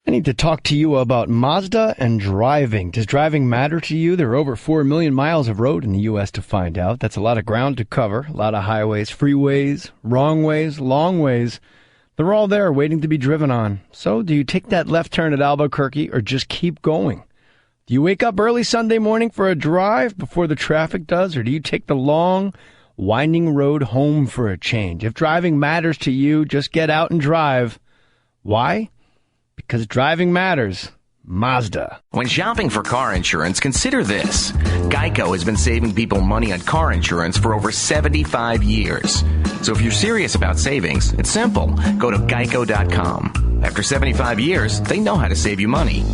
I need to talk to you about Mazda and driving. Does driving matter to you? There are over 4 million miles of road in the U.S. to find out. That's a lot of ground to cover, a lot of highways, freeways, wrong ways, long ways. They're all there waiting to be driven on. So do you take that left turn at Albuquerque or just keep going? Do you wake up early Sunday morning for a drive before the traffic does, or do you take the long, winding road home for a change? If driving matters to you, just get out and drive. Why? Because driving matters. Mazda. When shopping for car insurance, consider this. Geico has been saving people money on car insurance for over 75 years. So if you're serious about savings, it's simple. Go to geico.com. After 75 years, they know how to save you money.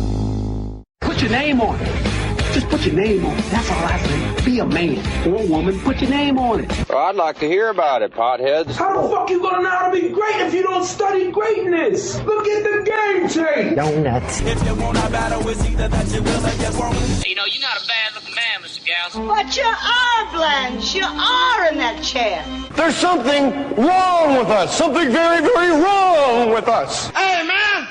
Put your name on it. Just put your name on it. That's all I say. Be a man or a woman. Put your name on it. Well, I'd like to hear about it, potheads. How the fuck you gonna know how to be great if you don't study greatness? Look at the game tape. Donuts. If you want a battle, it's either that you will or you won't. You know, you're not a bad-looking man, Mr. Gals. But you are, Blanche. You are in that chair. There's something wrong with us. Something very, very wrong with us. Hey, man.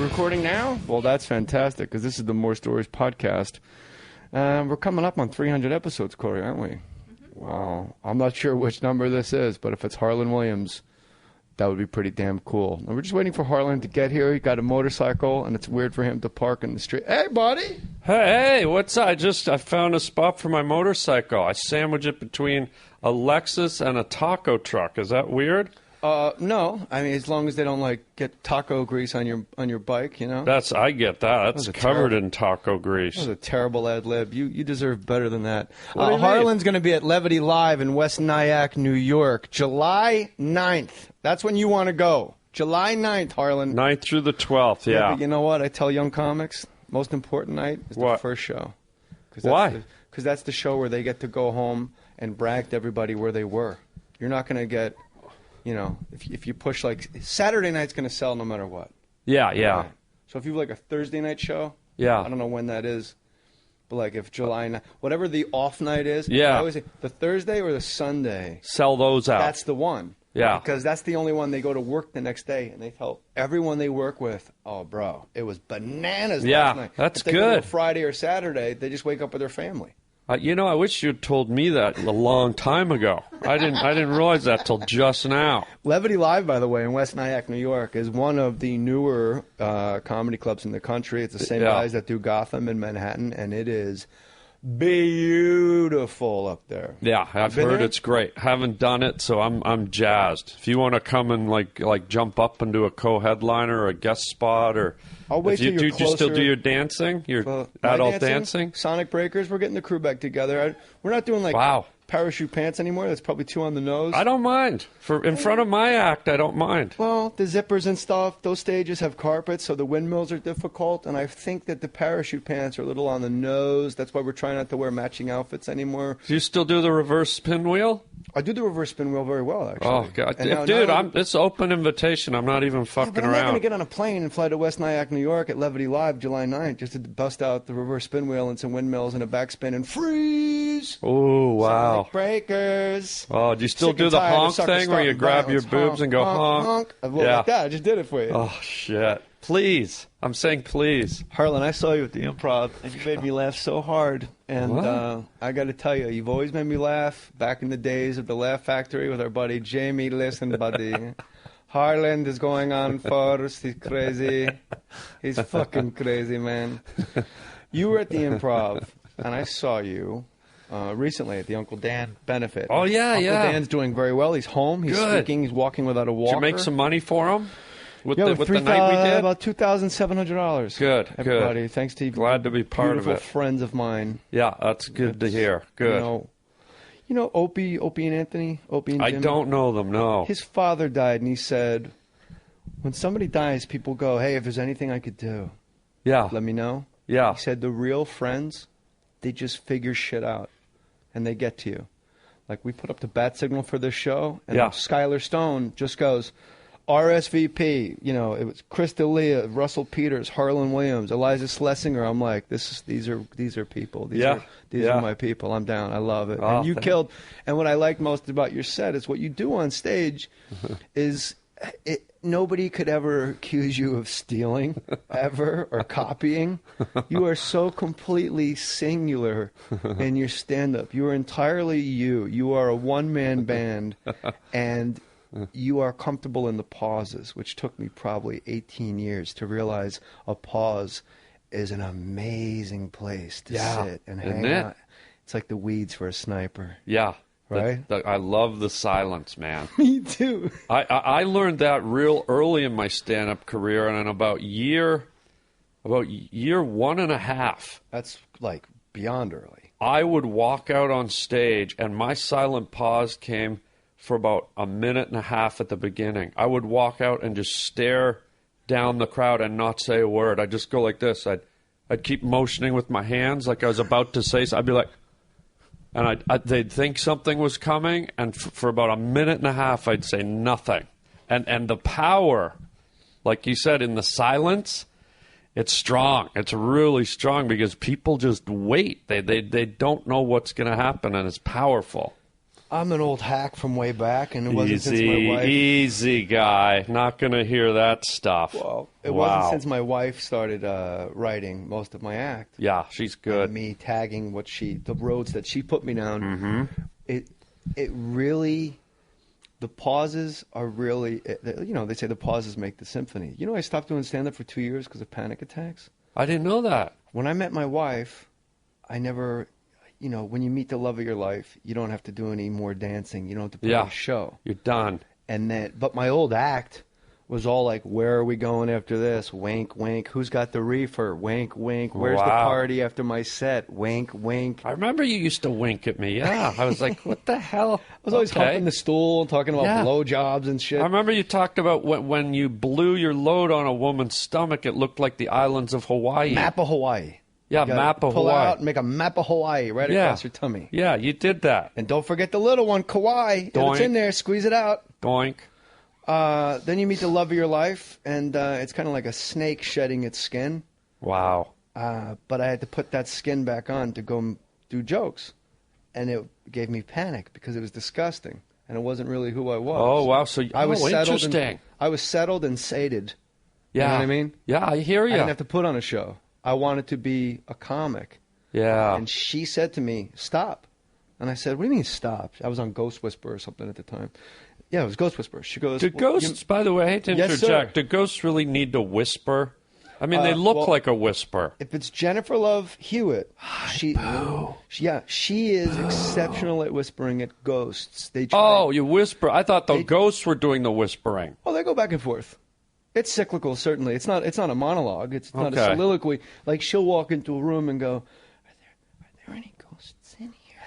Recording now? Well, that's fantastic, because this is the More Stories podcast. We're coming up on 300 episodes, Corey, aren't we? Mm-hmm. Wow. I'm not sure which number this is, but if it's Harlan Williams, that would be pretty damn cool. And we're just waiting for Harlan to get here. He got a motorcycle, and it's weird for him to park in the street. Hey, buddy! Hey, what's that? I found a spot for my motorcycle. I sandwich it between a Lexus and a taco truck. Is that weird? No. I mean, as long as they don't get taco grease on your bike, you know. I get that. That's covered in taco grease. That was a terrible ad lib. You deserve better than that. What do you Harlan's going to be at Levity Live in West Nyack, New York, July 9th. That's when you want to go. July 9th, Harlan. 9th through the 12th, yeah. But you know what? I tell young comics, most important night is the first show. Why? Because that's the show where they get to go home and brag to everybody where they were. You're not going to get... You know, if you push Saturday night's going to sell no matter what. Yeah. Right. So if you have a Thursday night show, yeah, I don't know when that is, but if July 9th, whatever the off night is, yeah, I always say the Thursday or the Sunday. Sell those out. That's the one. Yeah. Because that's the only one they go to work the next day and they tell everyone they work with, oh, bro, it was bananas last night. That's if they good. Go to Friday or Saturday, they just wake up with their family. I wish you'd told me that a long time ago. I didn't realize that till just now. Levity Live, by the way, in West Nyack, New York, is one of the newer comedy clubs in the country. It's the same guys that do Gotham in Manhattan, and it is beautiful up there. Yeah, I've heard it's great. Haven't done it, so I'm jazzed. If you want to come and jump up and do a co-headliner or a guest spot, or I'll wait till you're closer. Do you still do your dancing? Your adult dancing? Sonic Breakers. We're getting the crew back together. We're not doing parachute pants anymore. That's probably too on the nose. I don't mind. In front of my act, I don't mind. Well, the zippers and stuff, those stages have carpets, so the windmills are difficult, and I think that the parachute pants are a little on the nose. That's why we're trying not to wear matching outfits anymore. Do you still do the reverse spin wheel? I do the reverse spin wheel very well, actually. Oh, God. Dude, it's open invitation. I'm not even fucking but I'm around. not going to get on a plane and fly to West Nyack, New York at Levity Live July 9th just to bust out the reverse spin wheel and some windmills and a backspin and freeze. Oh, wow. Sonic Breakers. Oh, do you still do the honk thing where you grab your boobs and go honk? Like that. I just did it for you. Oh, shit. Please. I'm saying please. Harlan, I saw you at the Improv, and you made me laugh so hard. And I got to tell you, you've always made me laugh. Back in the days of the Laugh Factory with our buddy Jamie. Listen, buddy. Harlan is going on first. He's crazy. He's fucking crazy, man. You were at the Improv, and I saw you recently at the Uncle Dan benefit. Oh, yeah, Uncle Dan's doing very well. He's home. He's speaking. He's walking without a walker. Did you make some money for him? With the night we did? About $2,700. Good, everybody. Thanks to you. Glad to be part of it. Beautiful friends of mine. Yeah, that's good to hear. Good. You know Opie and Anthony? Opie and Jim? I don't know them, no. His father died, and he said, when somebody dies, people go, hey, if there's anything I could do, let me know. Yeah. He said the real friends, they just figure shit out, and they get to you. Like we put up the bat signal for this show, and Yeah. Skylar Stone just goes, RSVP. You know, it was Chris D'Elia, Russell Peters, Harlan Williams, Eliza Schlesinger. I'm like, these are people. These are my people. I'm down. I love it. Oh, and you killed. And what I liked most about your set is what you do on stage is nobody could ever accuse you of stealing ever or copying. You are so completely singular in your stand-up. You are entirely you. You are a one-man band, and you are comfortable in the pauses, which took me probably 18 years to realize a pause is an amazing place to sit and hang out. It's like the weeds for a sniper. Yeah. Right? I love the silence, man. Me too. I learned that real early in my stand-up career, and in about year 1.5. That's like beyond early. I would walk out on stage, and my silent pause came for about 1.5 minutes at the beginning. I would walk out and just stare down the crowd and not say a word. I'd just go like this. I'd keep motioning with my hands like I was about to say something. I'd be like, and they'd think something was coming, and for about 1.5 minutes, I'd say nothing. And the power, like you said, in the silence, it's strong. It's really strong because people just wait. They don't know what's going to happen, and it's powerful. I'm an old hack from way back, and it wasn't since my wife... Easy, guy. Not going to hear that stuff. Well, it wasn't since my wife started writing most of my act. Yeah, she's good. And me tagging the roads that she put me down. Mm-hmm. It really... The pauses are really... they say the pauses make the symphony. You know, I stopped doing stand-up for 2 years because of panic attacks. I didn't know that. When I met my wife, I never... when you meet the love of your life, you don't have to do any more dancing. You don't have to put on a show. You're done. But my old act was all like, where are we going after this? Wink, wink. Who's got the reefer? Wink, wink. Where's the party after my set? Wink, wink. I remember you used to wink at me. Yeah. I was like, what the hell? I was always humping the stool and talking about blowjobs and shit. I remember you talked about when you blew your load on a woman's stomach, it looked like the islands of Hawaii. Map of Hawaii. Yeah, map of Hawaii. Hawaii. Pull out and make a map of Hawaii right across your tummy. Yeah, you did that. And don't forget the little one, Kauai. It's in there. Squeeze it out. Doink. Then you meet the love of your life, and it's kind of like a snake shedding its skin. Wow. But I had to put that skin back on to go do jokes. And it gave me panic because it was disgusting. And it wasn't really who I was. Oh, wow. So I was settled. Interesting. I was settled and sated. Yeah. You know what I mean? Yeah, I hear you. I didn't have to put on a show. I wanted to be a comic. Yeah. And she said to me, stop. And I said, what do you mean stop? I was on Ghost Whisperer or something at the time. Yeah, it was Ghost Whisperer. She goes... Do ghosts, by the way, I hate to interject, do ghosts really need to whisper? I mean, they look like a whisper. If it's Jennifer Love Hewitt, she is exceptional at whispering at ghosts. You whisper. I thought the ghosts were doing the whispering. Oh, they go back and forth. It's cyclical, certainly. It's not a monologue. It's not a soliloquy. Like, she'll walk into a room and go, are there any ghosts in here?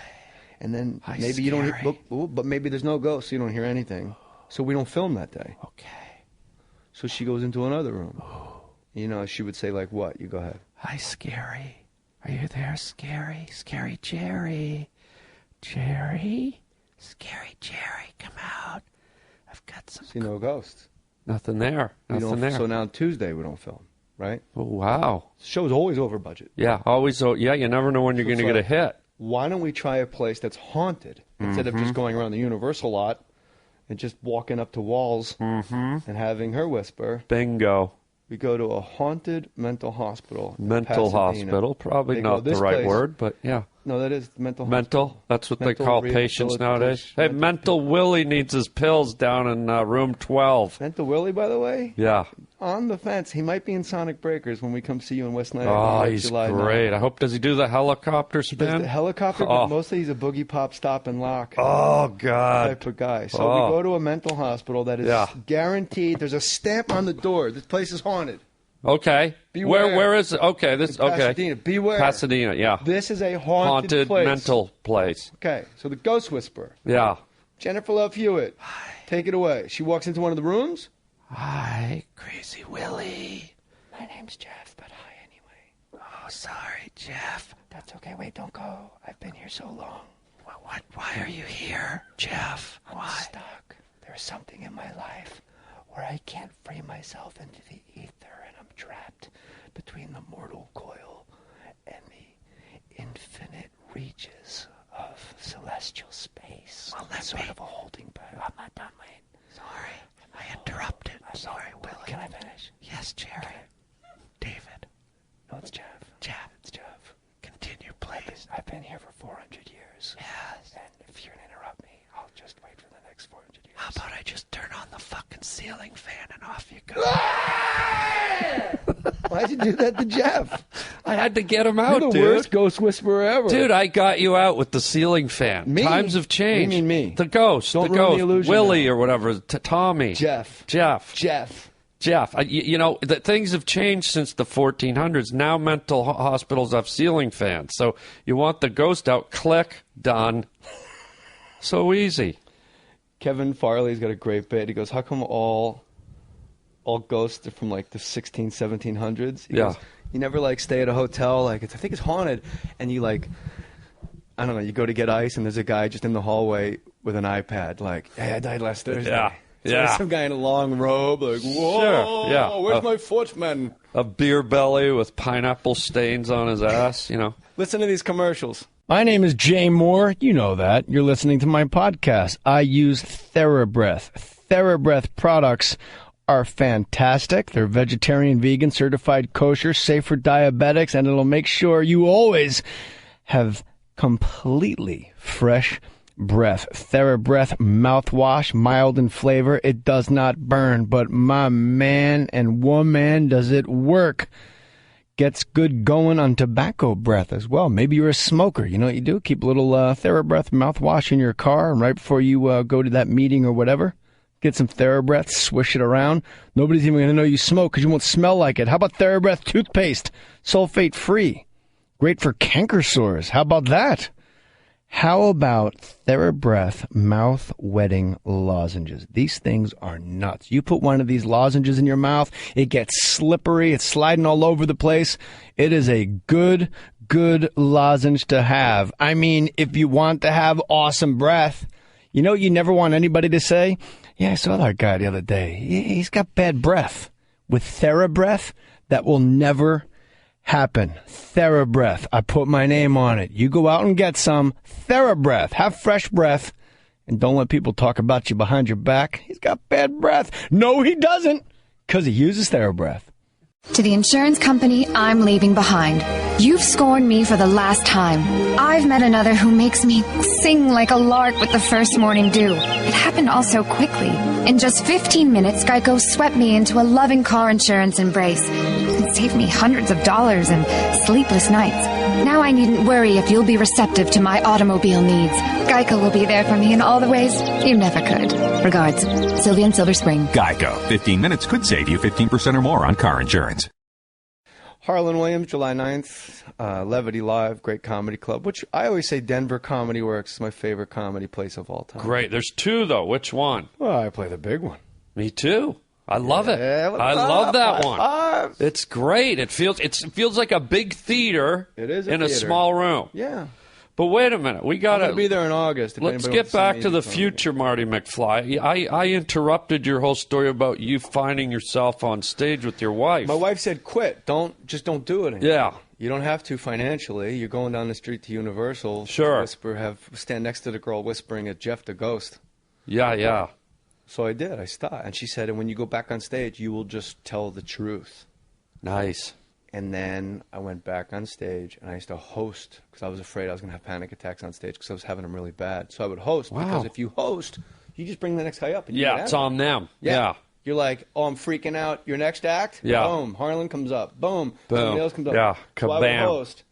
And then maybe you don't hear, but maybe there's no ghosts, so you don't hear anything. So we don't film that day. Okay. So she goes into another room. She would say, like, what? You go ahead. Hi, Scary. Are you there, Scary? Scary Jerry. Jerry? Scary Jerry, come out. I've got some... See, no ghosts. Nothing there. Nothing there. So now Tuesday we don't film, right? Oh, wow. The show's always over budget. Yeah, always. Yeah, you never know when you're going to get a hit. Why don't we try a place that's haunted instead of just going around the Universal lot and just walking up to walls and having her whisper? Bingo. We go to a haunted mental hospital. Mental hospital, probably not the right word, but yeah. No, that is mental. That's what they call patients nowadays. Hey, Mental Willie needs his pills down in room 12. Mental Willie, by the way? Yeah. On the fence. He might be in Sonic Breakers when we come see you in West Niagara. Oh, he's great. I hope, does he do the helicopter spin? He does the helicopter, but mostly he's a boogie pop stop and lock. Oh, God. Type of guy. So we go to a mental hospital that is guaranteed. There's a stamp on the door. This place is haunted. Okay. Beware. Where is it? Okay, Pasadena. Beware. Pasadena, yeah. This is a haunted place. Mental place. Okay, so the Ghost Whisperer. Yeah. Jennifer Love Hewitt. Hi. Take it away. She walks into one of the rooms. Hi, Crazy Willie. My name's Jeff, but hi anyway. Oh, sorry, Jeff. That's okay. Wait, don't go. I've been here so long. Why are you here? here, Jeff. I'm stuck. There's something in my life where I can't free myself into the ether, and I'm trapped between the mortal coil and the infinite reaches of celestial space. Well, that's sort of a holding pattern. I'm not done, Wayne. Sorry, I interrupted. I'm sorry, Willie. Can I finish? Yes, Jerry. David. No, it's Jeff. Jeff. It's Jeff. Continue, please. I've been here for 400 years. Yes. And if you're going to interrupt me, I'll just wait for the next 400 years. How about I just turn on the fucking ceiling fan and off you go? Why'd you do that to Jeff? I had to get him out, You're the dude. worst ghost whisperer ever. Dude, I got you out with the ceiling fan. Me? Times have changed. What do you mean me? The ghost. Don't the ruin ghost. the illusion Willie now. or whatever. Tommy. Jeff. You know, things have changed since the 1400s. Now mental hospitals have ceiling fans. So you want the ghost out, click, done. So easy. Kevin Farley's got a great bit. He goes, how come all ghosts are from like the 1700s? He goes, you never like stay at a hotel, like I think it's haunted, and you like, I don't know, you go to get ice and there's a guy just in the hallway with an iPad, like, hey, I died last Thursday. Yeah. So there's some guy in a long robe, like, whoa, Sure, yeah. where's my footman? A beer belly with pineapple stains on his ass, you know. Listen to these commercials. My name is Jay Moore. You know that. You're listening to my podcast. I use TheraBreath. TheraBreath products are fantastic. They're vegetarian, vegan, certified kosher, safe for diabetics, and it'll make sure you always have completely fresh breath. TheraBreath mouthwash, mild in flavor. It does not burn, but my man and woman, does it work. Gets good going on tobacco breath as well. Maybe you're a smoker. You know what you do? Keep a little TheraBreath mouthwash in your car, and right before you go to that meeting or whatever, get some TheraBreath, swish it around. Nobody's even going to know you smoke because you won't smell like it. How about TheraBreath toothpaste? Sulfate-free. Great for canker sores. How about that? How about TheraBreath mouth-wetting lozenges? These things are nuts. You put one of these lozenges in your mouth, it gets slippery, it's sliding all over the place. It is a good lozenge to have. I mean, if you want to have awesome breath, you know you never want anybody to say, yeah, I saw that guy the other day. He's got bad breath. With TheraBreath, that will never happen. TheraBreath. I put my name on it. You go out and get some TheraBreath. Have fresh breath. And don't let people talk about you behind your back. He's got bad breath. No, he doesn't. Because he uses TheraBreath. To the insurance company I'm leaving behind. You've scorned me for the last time. I've met another who makes me sing like a lark with the first morning dew. It happened all so quickly. In just 15 minutes, Geico swept me into a loving car insurance embrace. It saved me hundreds of dollars and sleepless nights. Now I needn't worry if you'll be receptive to my automobile needs. Geico will be there for me in all the ways you never could. Regards, Sylvia in Silver Spring. Geico. 15 minutes could save you 15% or more on car insurance. Harlan Williams, July 9th, Levity Live, great comedy club, which I always say Denver Comedy Works is my favorite comedy place of all time. Great. There's two, though. Which one? Well, I play the big one. Me too. I love it. I love that one. It's great. It feels like a big theater in a small room. Yeah. But wait a minute. We got to be there in August. Let's get back to the future, Marty McFly. I interrupted your whole story about you finding yourself on stage with your wife. My wife said, quit. Don't do it anymore. Yeah. You don't have to financially. You're going down the street to Universal. Sure. Stand next to the girl whispering at Jeff the Ghost. Yeah. So I did. I stopped. And she said, and when you go back on stage, you will just tell the truth. Nice. And then I went back on stage, and I used to host because I was afraid I was going to have panic attacks on stage because I was having them really bad. So I would host because if you host, you just bring the next guy up. And it's on them. Yeah. You're like, oh, I'm freaking out. Your next act? Yeah. Boom. Harlan comes up. Boom. Somebody else comes up. Yeah. So I would host.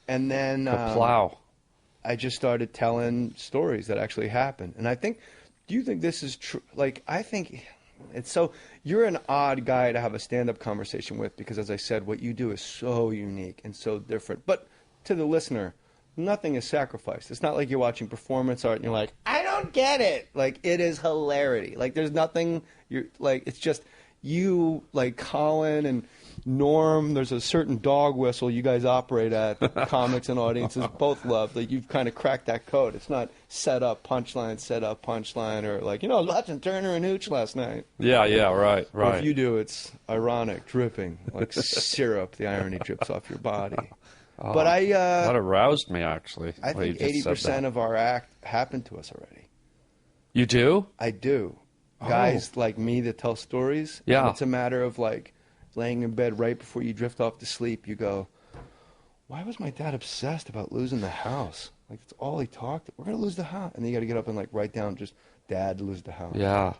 And then I just started telling stories that actually happened. And I think, do you think this is true? Like, I think it's so, you're an odd guy to have a stand-up conversation with because, as I said, what you do is so unique and so different. But to the listener, nothing is sacrificed. It's not like you're watching performance art and you're like, I don't get it. Like, it is hilarity. Like, there's nothing, it's just you, like Colin and Norm. There's a certain dog whistle you guys operate at, comics and audiences both love. Like, you've kind of cracked that code. It's not set up punchline, or like, watching Turner and Hooch last night. Yeah, right. Or if you do, it's ironic, dripping, like syrup. The irony drips off your body. Oh, but that aroused me, actually. I think 80% of our act happened to us already. You do? I do. Guys like me that tell stories. Yeah. And it's a matter of like laying in bed right before you drift off to sleep. You go, why was my dad obsessed about losing the house? Like, that's all he talked. We're going to lose the house. And then you got to get up and like write down just dad lose the house. Yeah.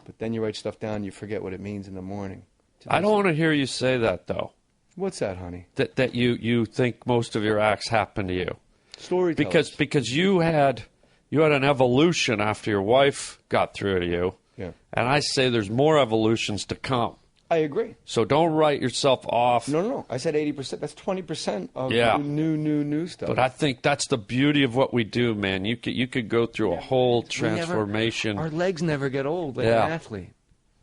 But then you write stuff down, you forget what it means in the morning. I don't want to hear you say that, though. What's that, honey? That you think most of your acts happen to you. Storytellers. Because you had an evolution after your wife got through to you. Yeah. And I say there's more evolutions to come. I agree. So don't write yourself off. No. I said 80%. That's 20% of new stuff. But I think that's the beauty of what we do, man. You could go through a whole transformation. Our legs never get old like an athlete.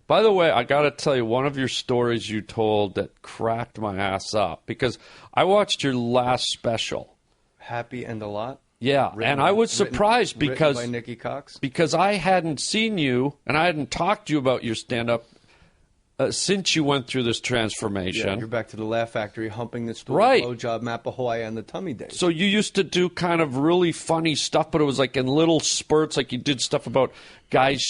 By the way, I got to tell you, one of your stories you told that cracked my ass up, because I watched your last special. Happy and a Lot? Yeah, and I was surprised because by Nikki Cox? Because I hadn't seen you, and I hadn't talked to you about your stand-up since you went through this transformation. Yeah, you're back to the Laugh Factory, humping the stool, right. blowjob, Mapahoy, and the tummy days. So you used to do kind of really funny stuff, but it was like in little spurts, like you did stuff about guys,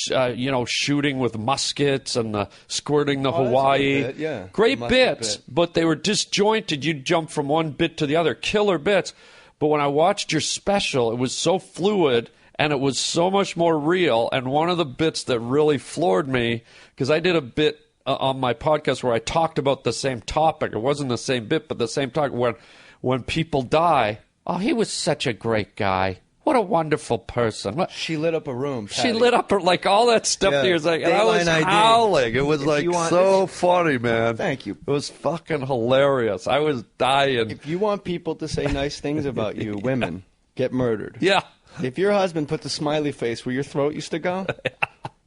shooting with muskets and squirting the Hawaii. Bit, yeah. Great bits, but they were disjointed. You'd jump from one bit to the other. Killer bits. But when I watched your special, it was so fluid and it was so much more real. And one of the bits that really floored me, because I did a bit on my podcast where I talked about the same topic. It wasn't the same bit, but the same topic. When people die, oh, he was such a great guy. What a wonderful person. She lit up a room. Patty. She lit up her, like all that stuff. Yeah. Was like, and I was howling. It was like so funny, man. Thank you. It was fucking hilarious. I was dying. If you want people to say nice things about you, women, get murdered. Yeah. If your husband put the smiley face where your throat used to go,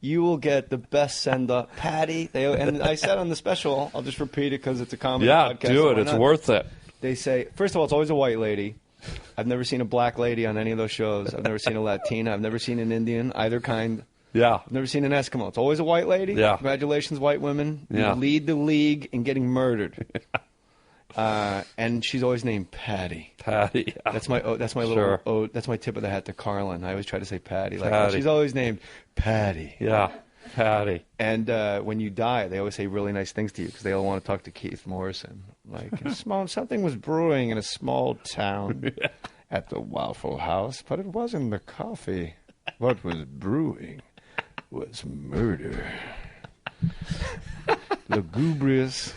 you will get the best send-up. Patty, and I said on the special, I'll just repeat it because it's a comedy podcast. Yeah, do it. It's worth it. They say, first of all, it's always a white lady. I've never seen a black lady on any of those shows. I've never seen a Latina. I've never seen an Indian, either kind. Yeah. I've never seen an Eskimo. It's always a white lady. Yeah. Congratulations, white women. Yeah. You lead the league in getting murdered. And she's always named Patty. Patty. Yeah. That's my little ode. That's my tip of the hat to Carlin. I always try to say Patty. Like, she's always named Patty. Yeah. Patty. And when you die, they always say really nice things to you because they all want to talk to Keith Morrison. Like, something was brewing in a small town at the Waffle House, but it wasn't the coffee. What was brewing was murder. Lugubrious.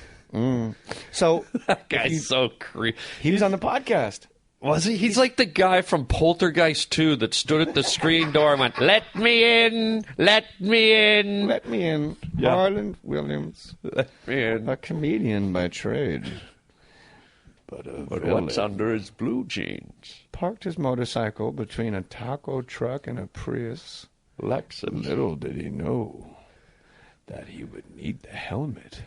So that guy's so creepy. He was on the podcast. Was he? He's like the guy from Poltergeist 2 that stood at the screen door and went, "Let me in, let me in, let me in." Yeah. Harland Williams, let me in. A comedian by trade, but what's under his blue jeans? Parked his motorcycle between a taco truck and a Prius. Lexus. Little did he know that he would need the helmet.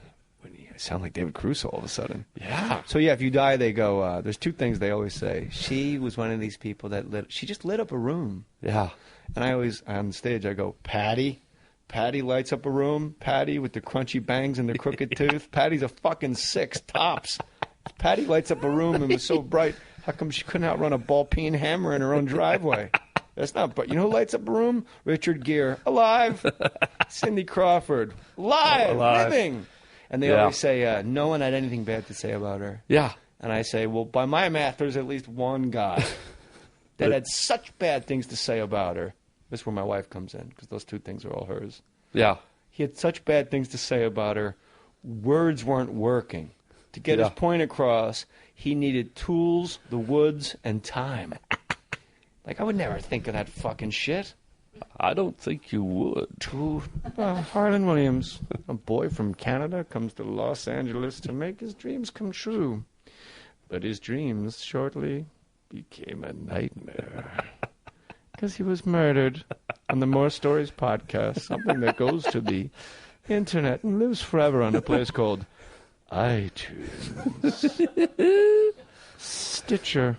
I sound like David Caruso all of a sudden. Yeah. So, yeah, if you die, they go, there's two things they always say. She was one of these people that she just lit up a room. Yeah. And I always, on stage, I go, Patty. Patty lights up a room. Patty with the crunchy bangs and the crooked tooth. Patty's a fucking 6 tops. Patty lights up a room and was so bright. How come she couldn't outrun a ball-peen hammer in her own driveway? That's not, but you know who lights up a room? Richard Gere. Alive. Cindy Crawford. Alive. Living. And they always say, no one had anything bad to say about her. Yeah. And I say, well, by my math, there's at least one guy that had such bad things to say about her. This is where my wife comes in, because those two things are all hers. Yeah. He had such bad things to say about her. Words weren't working. To get his point across, he needed tools, the woods, and time. Like, I would never think of that fucking shit. I don't think you would. Harlan Williams, a boy from Canada, comes to Los Angeles to make his dreams come true. But his dreams shortly became a nightmare. Because he was murdered on the More Stories podcast, something that goes to the internet and lives forever on a place called iTunes. Stitcher.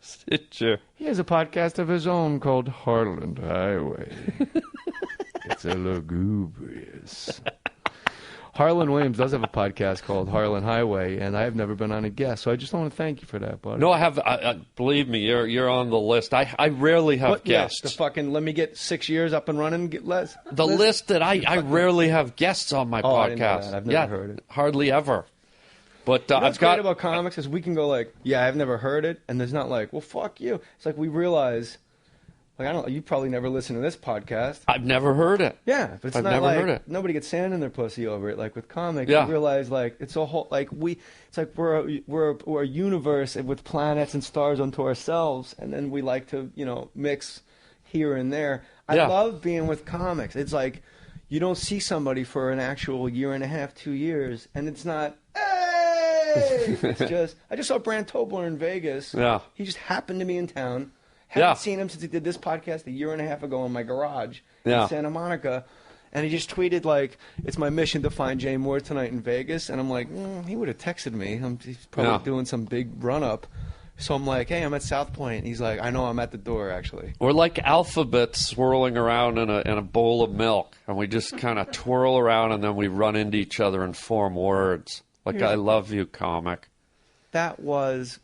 Stitcher. He has a podcast of his own called Harland Highway. It's a lugubrious. Harlan Williams does have a podcast called Harlan Highway, and I have never been on a guest, so I just want to thank you for that, buddy. No, I have. Believe me, you're on the list. I rarely have guests. Yes, the fucking let me get 6 years up and running. The list that I rarely have guests on my podcast. I didn't know that. I've never heard it. Hardly ever. But what's great about comics is we can go like, yeah, I've never heard it, and there's not like, well, fuck you. It's like we realize, like, I don't. You probably never listened to this podcast. I've never heard it. Yeah, but it's I've not never like heard it. Nobody gets sand in their pussy over it. Like with comics, Yeah. you realize like it's a whole like we. It's like we're a universe with planets and stars unto ourselves, and then we like to mix here and there. I love being with comics. It's like you don't see somebody for an actual year and a half, 2 years, and it's not. It's just I just saw Brant Tobler in Vegas. Yeah. He just happened to be in town. Haven't seen him since he did this podcast a year and a half ago in my garage in Santa Monica. And he just tweeted, like, it's my mission to find Jay Moore tonight in Vegas. And I'm like, he would have texted me. He's probably doing some big run-up. So I'm like, hey, I'm at South Point. He's like, I know, I'm at the door, actually. We're like alphabets swirling around in a bowl of milk. And we just kind of twirl around, and then we run into each other and form words. Like, I love you, comic. That was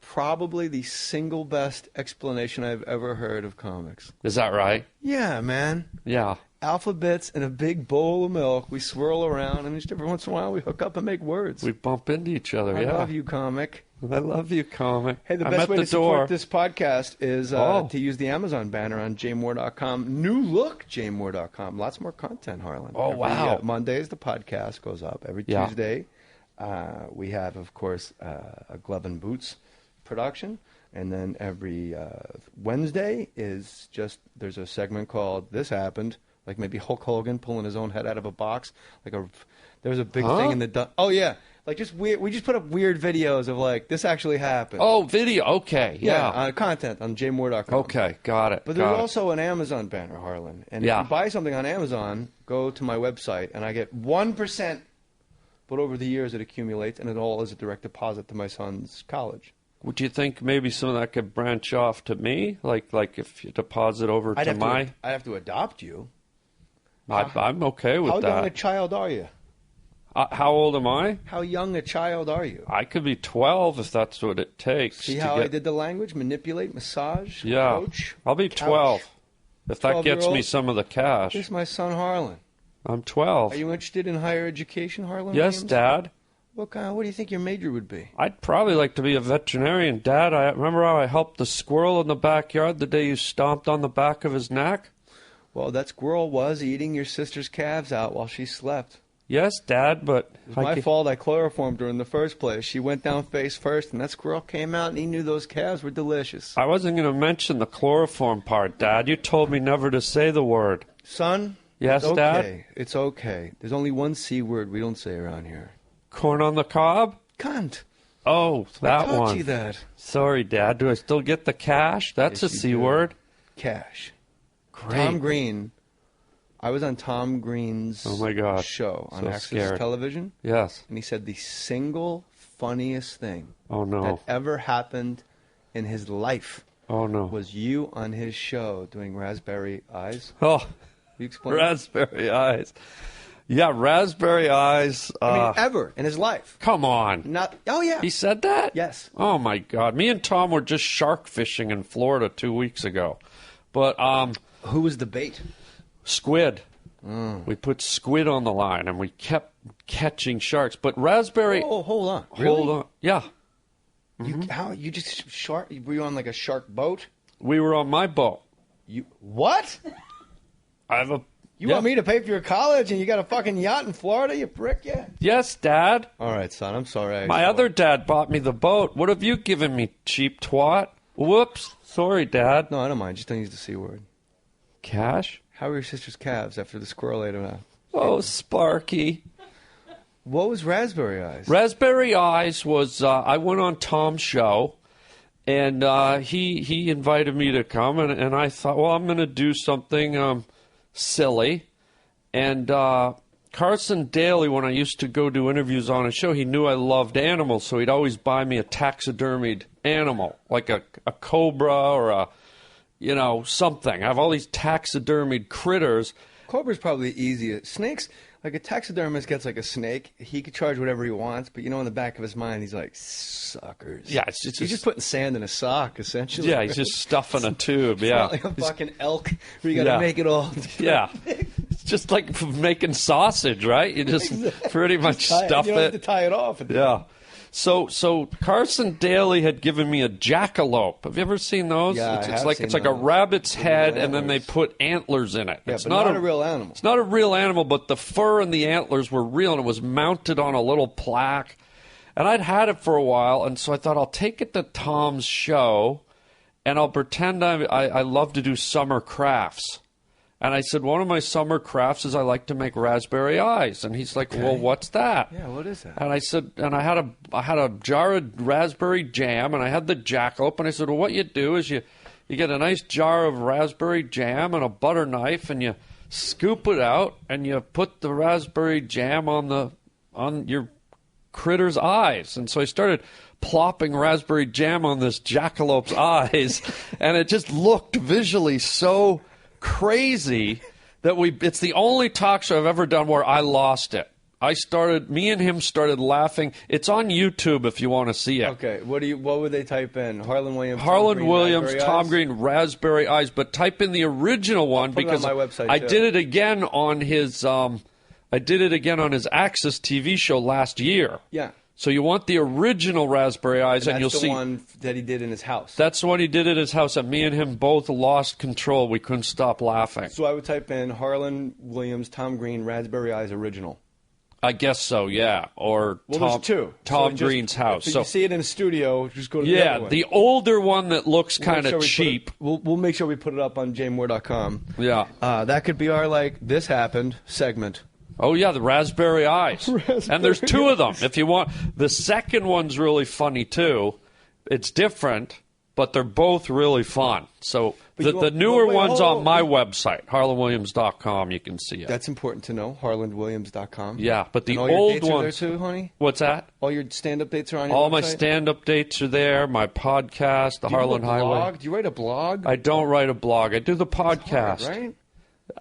probably the single best explanation I've ever heard of comics. Is that right? Yeah, man. Yeah. Alphabets in a big bowl of milk. We swirl around, and just every once in a while we hook up and make words. We bump into each other, I love you, comic. I love you, comic. Hey, the best way to support this podcast is to use the Amazon banner on jmoore.com. New look, jmoore.com. Lots more content, Harlan. Wow. Mondays, the podcast goes up. Every Tuesday, we have, of course, a Glove and Boots production. And then every Wednesday is just, there's a segment called This Happened. Like maybe Hulk Hogan pulling his own head out of a box. There's a big thing in the... Oh, yeah. Like just weird. We just put up weird videos of like, this actually happened. Oh, video. Okay. Yeah. Content on jmoore.com. Okay. Got it. But there's also an Amazon banner, Harlan. And if you buy something on Amazon, go to my website, and I get 1%. But over the years, it accumulates, and it all is a direct deposit to my son's college. Would you think maybe some of that could branch off to me? Like if you deposit over to my... I'd have to adopt you. I'm okay with that. How young a child are you? How old am I? How young a child are you? I could be 12 if that's what it takes. See how I did the language? Manipulate, massage, coach? I'll be 12. If that gets me some of the cash. Here's my son, Harlan. I'm 12. Are you interested in higher education, Harlan? Yes, Williams? Dad. What do you think your major would be? I'd probably like to be a veterinarian. Dad, I remember how I helped the squirrel in the backyard the day you stomped on the back of his neck? Well, that squirrel was eating your sister's calves out while she slept. Yes, Dad, but... It was my fault I chloroformed her in the first place. She went down face first, and that squirrel came out, and he knew those calves were delicious. I wasn't going to mention the chloroform part, Dad. You told me never to say the word. Son? Yes, it's okay. Dad? It's okay. There's only one C word we don't say around here. Corn on the cob? Cunt. Oh, that I taught one. You that. Sorry, Dad. Do I still get the cash? That's a C word. Cash. Great. Tom Green. I was on Tom Green's show on Access Television. Yes. And he said the single funniest thing that ever happened in his life was you on his show doing Raspberry Eyes. Oh, you explain Raspberry Eyes. Yeah, Raspberry Eyes. I mean, ever in his life. Come on. Oh, yeah. He said that? Yes. Oh, my God. Me and Tom were just shark fishing in Florida 2 weeks ago. But who was the bait? Squid. We put squid on the line, and we kept catching sharks. But raspberry... Oh, hold on. Really? Hold on. Yeah. You just shark... Were you on like a shark boat? We were on my boat. What? I have a... You want me to pay for your college, and you got a fucking yacht in Florida, you prick, yeah? Yes, Dad. All right, son, I'm sorry. My other dad bought me the boat. What have you given me, cheap twat? Whoops. Sorry, Dad. No, I don't mind. Just don't use the C word. Cash? How were your sister's calves after the squirrel ate them out? Oh, Sparky. What was Raspberry Eyes? Raspberry Eyes was, I went on Tom's show, and he invited me to come, and I thought, well, I'm going to do something silly. And Carson Daly, when I used to go do interviews on his show, he knew I loved animals, so he'd always buy me a taxidermied animal, like a cobra or a, something. I have all these taxidermied critters. Cobra's probably the easiest. Snakes, like a taxidermist gets like a snake, he could charge whatever he wants, but in the back of his mind, he's like, suckers. Yeah, he's just putting sand in a sock, essentially. Yeah, he's just stuffing a tube. It's Yeah, not like a fucking elk where you got to make it all. Yeah, it's just like making sausage, right? You just pretty much stuff you don't have to tie it off. Yeah. So Carson Daly had given me a jackalope. Have you ever seen those? Yeah, it's like a rabbit's head, and then they put antlers in it. Yeah, it's but not a real animal. It's not a real animal, but the fur and the antlers were real, and it was mounted on a little plaque. And I'd had it for a while, and so I thought I'll take it to Tom's show, and I'll pretend I love to do summer crafts. And I said, one of my summer crafts is I like to make raspberry eyes. And he's like, well, what's that? Yeah, what is that? And I said, and I had a jar of raspberry jam, and I had the jackalope. And I said, well, what you do is you get a nice jar of raspberry jam and a butter knife, and you scoop it out, and you put the raspberry jam on your critter's eyes. And so I started plopping raspberry jam on this jackalope's eyes, and it just looked visually so crazy that it's the only talk show I've ever done where I lost it. Me and him started laughing. It's on YouTube if you want to see it. Okay, what would they type in? Harlan Williams, Tom Green, Raspberry Eyes, but type in the original one because it on my website, I did it again on his Access TV show last year. Yeah. So you want the original Raspberry Eyes, and you'll see. That's the one that he did in his house. That's the one he did at his house, and me and him both lost control. We couldn't stop laughing. So I would type in Harlan Williams, Tom Green, Raspberry Eyes original. I guess so, yeah. Or there's two. Tom Green's house. If you see it in a studio, just go to the other one. The older one that looks kind of cheap. We'll make sure we put it up on jmoore.com. Yeah. That could be our, this happened segment. Oh, yeah, the Raspberry Eyes. And there's two of them if you want. The second one's really funny, too. It's different, but they're both really fun. So the newer one's on my website, harlanwilliams.com. You can see it. That's important to know, harlanwilliams.com. Yeah, but the old old dates ones. Are there too, honey? What's that? All your stand-up dates are on your All website? my stand-up dates are there, my podcast, the Harlan Highway. Do you write a blog? I don't write a blog. I do the podcast. Hard, right?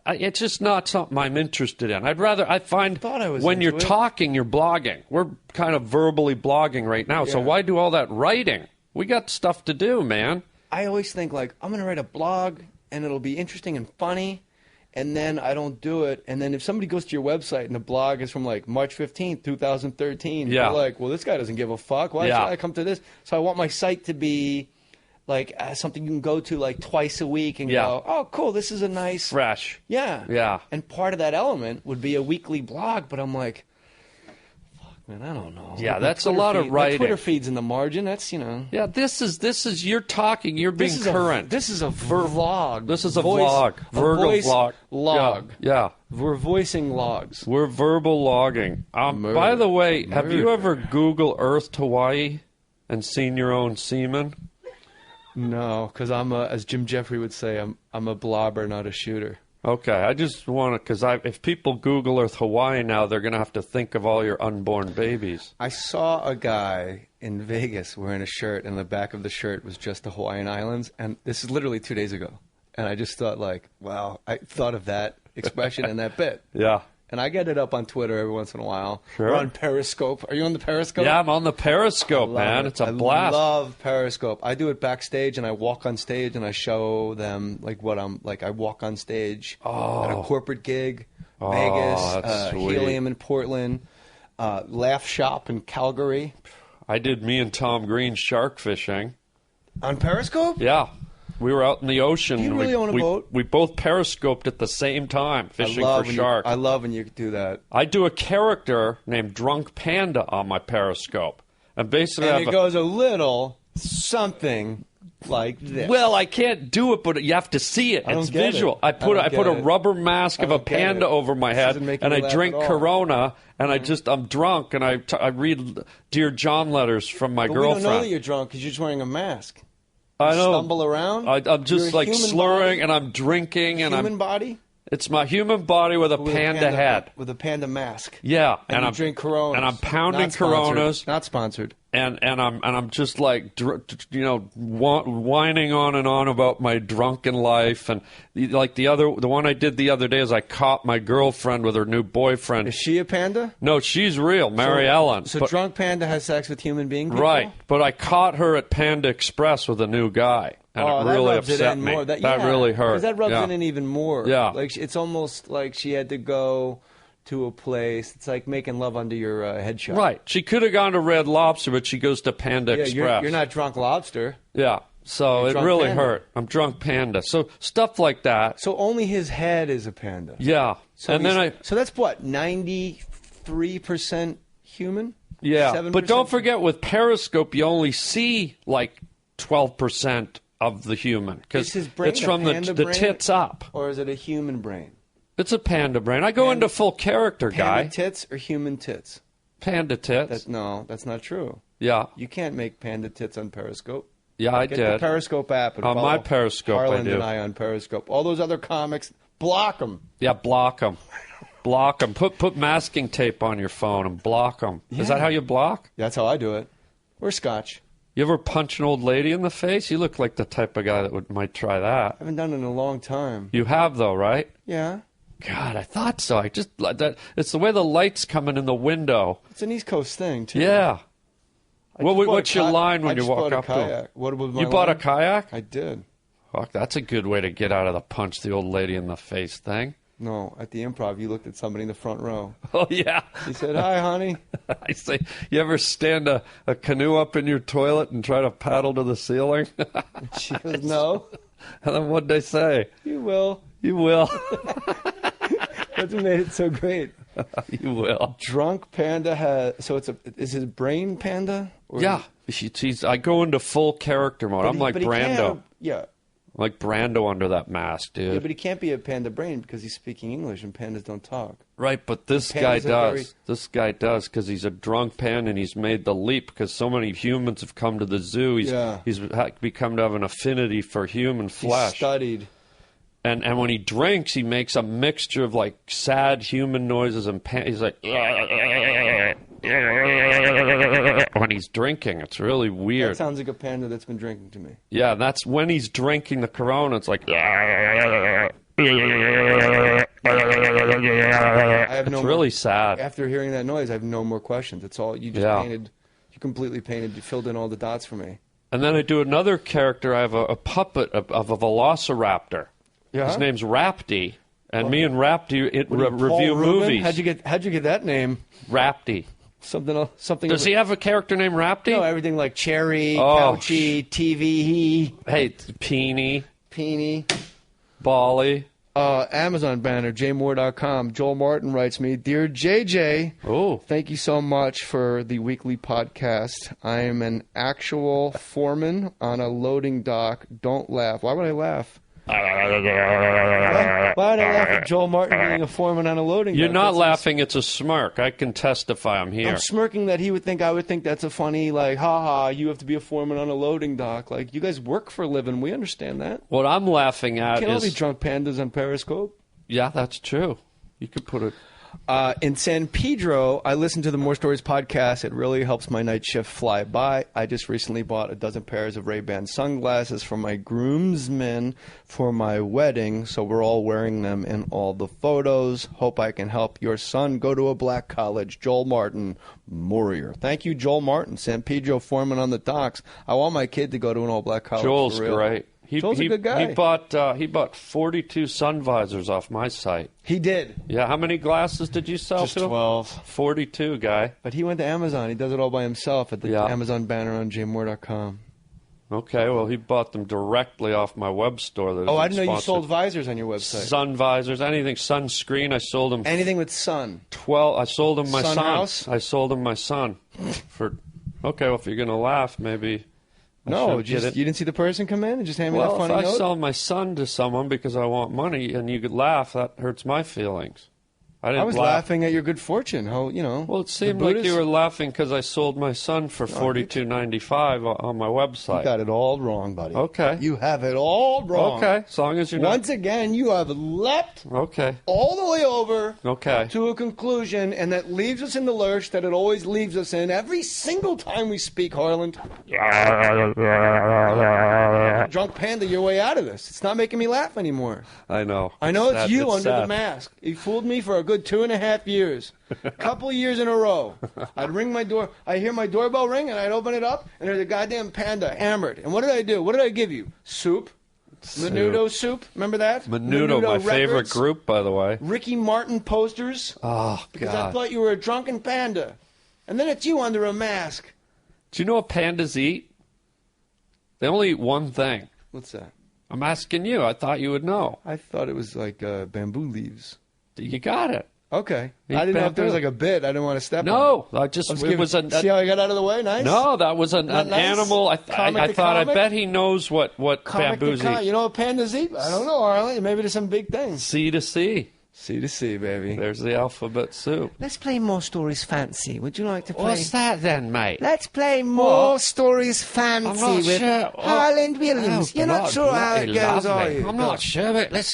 It's just not something I'm interested in. I find when you're talking, you're blogging. We're kind of verbally blogging right now, so why do all that writing? We got stuff to do, man. I always think, I'm going to write a blog, and it'll be interesting and funny, and then I don't do it. And then if somebody goes to your website and the blog is from, March 15th, 2013, you're like, well, this guy doesn't give a fuck. Why should I come to this? So I want my site to be something you can go to twice a week and go, oh, cool, this is a nice... Fresh. Yeah. And part of that element would be a weekly blog, but I'm like, fuck, man, I don't know. Yeah, that's a lot of writing. Twitter feed's in the margin, that's, Yeah, this is, you're talking, you're being current. This is a vlog. This is a vlog. Virgo vlog. Log. Yeah. We're voicing logs. We're verbal logging. By the way, have you ever Googled Earth Hawaii and seen your own semen? No, because as Jim Jeffrey would say, I'm a blobber, not a shooter. Okay, I just want to, because if people Google Earth Hawaii now, they're going to have to think of all your unborn babies. I saw a guy in Vegas wearing a shirt, and the back of the shirt was just the Hawaiian Islands, and this is literally 2 days ago. And I just thought, wow, I thought of that expression and that bit. Yeah. And I get it up on Twitter every once in a while. Sure. Or on Periscope. Are you on the Periscope? Yeah, I'm on the Periscope, man. It's a blast. I love Periscope. I do it backstage, and I walk on stage, and I show them what I'm like. I walk on stage at a corporate gig, Vegas, Helium in Portland, Laugh Shop in Calgary. I did me and Tom Green shark fishing on Periscope. Yeah. We were out in the ocean. You really own a boat? We both periscoped at the same time, fishing for sharks. I love when you do that. I do a character named Drunk Panda on my Periscope. And basically it goes a little something like this. Well, I can't do it, but you have to see it. It's visual. I put a rubber mask of a panda over my head, and I drink Corona, and I'm drunk, and I read Dear John letters from my girlfriend. We don't know that you're drunk because you're just wearing a mask. I know. Stumble around. I'm just slurring, and I'm drinking, and human body. It's my human body with a panda head, with a panda mask. Yeah, and you drink Coronas, and I'm pounding Coronas. Not sponsored. And I'm just like, whining on and on about my drunken life. And like the one I did the other day is I caught my girlfriend with her new boyfriend. Is she a panda? No, she's real, Mary Ellen. So drunk panda has sex with human being people? Right, but I caught her at Panda Express with a new guy. And it really upset me. That really hurt. Because that rubs it in even more. Yeah. Like it's almost like she had to go to a place. It's like making love under your headshot. Right. She could have gone to Red Lobster, but she goes to Panda Express. You're not drunk lobster. Yeah. So it really hurt. I'm drunk panda. So stuff like that. So only his head is a panda. Yeah. So so that's what, 93% human? Yeah. 7%? But don't forget, with Periscope, you only see like 12% of the human because it's from the tits up. Or is it a human brain? It's a panda brain. I go into full character, guy. Panda tits or human tits? Panda tits. No, that's not true. Yeah. You can't make panda tits on Periscope. Yeah, I Get did. the Periscope app. And on my Periscope, Harland I do. and I on Periscope. All those other comics, block them. Yeah, block them. Block them. Put masking tape on your phone and block them. Yeah. Is that how you block? That's how I do it. Or scotch. You ever punch an old lady in the face? You look like the type of guy that might try that. I haven't done it in a long time. You have, though, right? Yeah. God, I thought so. It's the way the light's coming in the window. It's an East Coast thing, too. Yeah. What's your line when you walk up to it? What was my You bought line? a kayak? I did. Fuck, that's a good way to get out of the punch the old lady in the face thing. No, at the Improv, you looked at somebody in the front row. Oh, yeah. You said, hi, honey. I say, you ever stand a canoe up in your toilet and try to paddle to the ceiling? She goes, no. And then what'd they say? You will. You will. That's what made it so great. You will. Drunk panda has... So is his brain panda? Yeah. I go into full character mode. I'm like Brando. Yeah. Like Brando under that mask, dude. Yeah, but he can't be a panda brain because he's speaking English and pandas don't talk. Right, but this guy does. This guy does because he's a drunk panda and he's made the leap because so many humans have come to the zoo. He's become to have an affinity for human flesh. He's studied. And when he drinks, he makes a mixture of like sad human noises and he's like when he's drinking. It's really weird. That sounds like a panda that's been drinking to me. Yeah, that's when he's drinking the Corona. It's like it's really sad. After hearing that noise, I have no more questions. It's all you just painted. You completely painted. You filled in all the dots for me. And then I do another character. I have a puppet of a velociraptor. Yeah? His name's Rapti, and me and Rapti review movies. How'd you get that name? Rapti. Something. Does he have a character named Rapti? No, everything like Cherry, Pouchy, TV. Hey, Peeny, Bali. Amazon banner, jmore.com. Joel Martin writes me, Dear JJ, thank you so much for the weekly podcast. I am an actual foreman on a loading dock. Don't laugh. Why would I laugh? Why would I laugh at Joel Martin being a foreman on a loading dock? You're not laughing, it's a smirk. I can testify I'm here. I'm smirking that I would think that's a funny, like, haha, you have to be a foreman on a loading dock. Like, you guys work for a living. We understand that. What I'm laughing at Can't all be drunk pandas on Periscope. Yeah, that's true. You could put it... In San Pedro, I listen to the More Stories podcast. It really helps my night shift fly by. I just recently bought a dozen pairs of Ray-Ban sunglasses for my groomsmen for my wedding, so we're all wearing them in all the photos. Hope I can help your son go to a black college. Joel Martin, Morier. Thank you, Joel Martin, San Pedro foreman on the docks. I want my kid to go to an all-black college. Joel's for real. great. Joel's a good guy. He bought 42 sun visors off my site. He did. Yeah, how many glasses did you sell? Just 12. 42, guy. But he went to Amazon. He does it all by himself at the Amazon banner on jmore.com. Okay, well, he bought them directly off my web store. I didn't know you sold visors on your website. Sun visors, anything, sunscreen. I sold them. Anything with sun. 12. I sold them my son. House? I sold them my son. Okay, well, if you're going to laugh, maybe... No, you didn't see the person come in and just hand me that funny note? Well, if I sell my son to someone because I want money and you could laugh, that hurts my feelings. I was laughing at your good fortune. How, Well, it seemed like you were laughing because I sold my son for $42.95 on my website. You got it all wrong, buddy. Okay. You have it all wrong. Okay, as long as you're not... Once again, you have leapt all the way over to a conclusion, and that leaves us in the lurch that it always leaves us in every single time we speak, Harlan. Drunk Panda, your way out of this. It's not making me laugh anymore. I know. I know it's you under sad. the mask. You fooled me for a good 2.5 years. A couple of years in a row. I'd ring my door. I'd hear my doorbell ring, and I'd open it up, and there's a goddamn panda hammered. And what did I do? What did I give you? Soup. Menudo soup. Remember that? Menudo, my favorite group, by the way. Ricky Martin posters. Oh, because God. I thought you were a drunken panda. And then it's you under a mask. Do you know what pandas eat? They only eat one thing. What's that? I'm asking you. I thought you would know. I thought it was like bamboo leaves. You got it. Okay. I didn't know if there was like a bit. I didn't want to step on it. No, I just... See how I got out of the way? Nice? No, that was an nice? animal. I thought, I bet he knows what bamboos eat. You know what pandas eat? I don't know, Harlan. Maybe there's some big things. C to C. C to C, baby. There's the alphabet soup. Let's play More Stories Fancy. Would you like to play? What's that then, mate? Let's play More Stories Fancy with Harlan Williams. You're not sure how it goes, are you? I'm not sure, but let's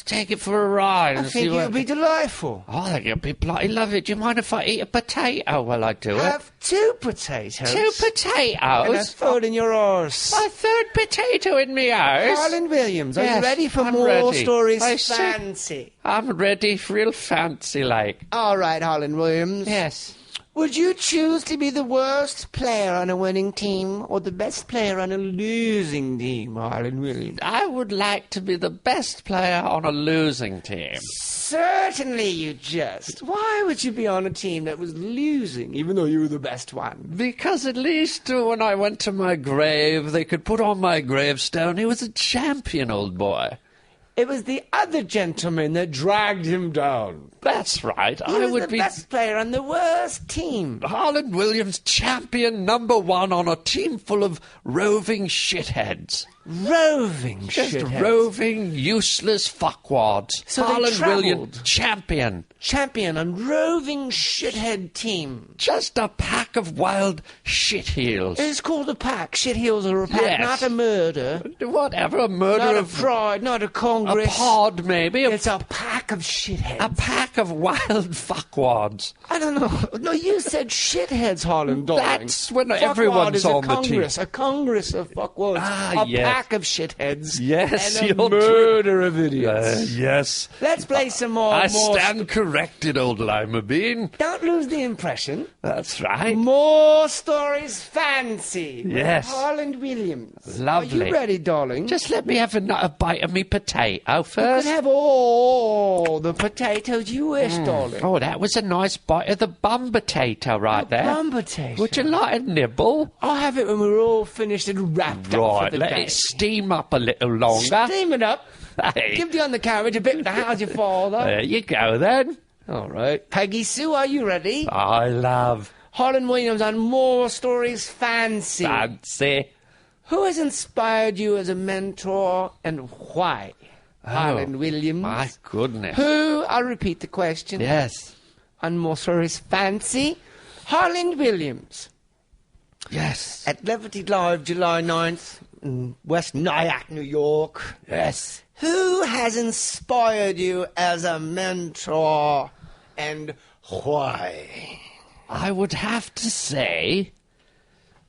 take it for a ride. I think it'll be delightful. I think it'll be bloody lovely. Do you mind if I eat a potato while I do it? Have 2 potatoes. 2 potatoes? And a third in your arse. A third potato in me arse? Harlan Williams, are you ready for More Stories Fancy? I'm ready, real fancy like. All right, Harlan Williams. Yes. Would you choose to be the worst player on a winning team or the best player on a losing team, Harlan Williams? I would like to be the best player on a losing team. Certainly you just. Why would you be on a team that was losing, even though you were the best one? Because at least when I went to my grave, they could put on my gravestone, he was a champion, old boy. It was the other gentleman that dragged him down. That's right. He was the best player on the worst team. Harlan Williams, champion #1 on a team full of roving shitheads. Roving Just shitheads? roving, useless fuckwads. So Harlan they Williams, champion. Champion on roving shithead team. Just a pack of wild shitheels. It's called a pack. Shitheels are a pack, Yes. not a murder. Whatever, a murder Not a of... pride, not a congress. A pod, maybe. It's a pack of shitheads. A pack of wild fuckwads. I don't know. No, you said shitheads, Harlan, darling. That's when Fuckwad everyone's is a on the team. congress, a congress of fuckwads. Ah, a yes. pack of shitheads. Yes, and a you're murder of idiots. Yes. Let's play some more. I stand corrected, old Lima Bean. Don't lose the impression. That's right. More Stories Fancy. with Yes. Harlan Williams. Lovely. Are you ready, darling? Just let me have a bite of me potato You first. can have all the potatoes you wish, darling. Oh, that was a nice bite of the bum potato right there. Bum potato. Would you like a nibble? I'll have it when we're all finished and wrapped up Right, for the let day. it steam up a little longer. Steam it up. Hey. Give the undercarriage a bit. How's your father? There you go then. All right. Peggy Sue, are you ready? I love Harlan Williams on More Stories Fancy. fancy. Who has inspired you as a mentor and why? Harlan Williams. My goodness. Who, I'll repeat the question. Yes. On More Stories Fancy, Harlan Williams. Yes. At Levity Live, July 9th, in West Nyack, New York. Yes. Who has inspired you as a mentor and why? I would have to say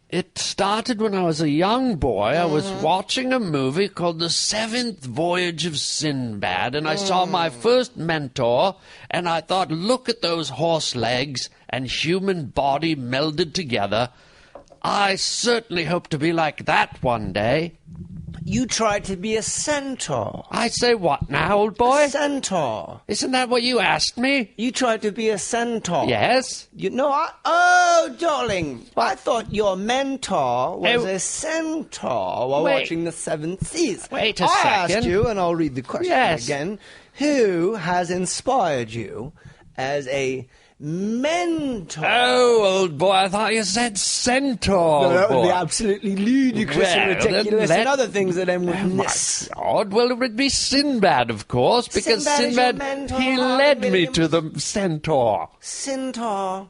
it started when I was a young boy. I was watching a movie called The Seventh Voyage of Sinbad, and I saw my first mentor, and I thought, look at those horse legs and human body melded together. I certainly hope to be like that one day. You tried to be a centaur. I say what now, old boy? A centaur. Isn't that what you asked me? You tried to be a centaur. Yes. You know, oh, darling, I thought your mentor was a centaur while watching The Seventh Seas. Wait a I second. asked you, and I'll read the question again. Who has inspired you as a mentor. Oh, old boy, I thought you said centaur. No, that would boy. be absolutely ludicrous and ridiculous and other things that end with ness. Odd. Well, it would be Sinbad, of course, because Sinbad is your mentor, he Harlan led me Williams. to the centaur. Centaur.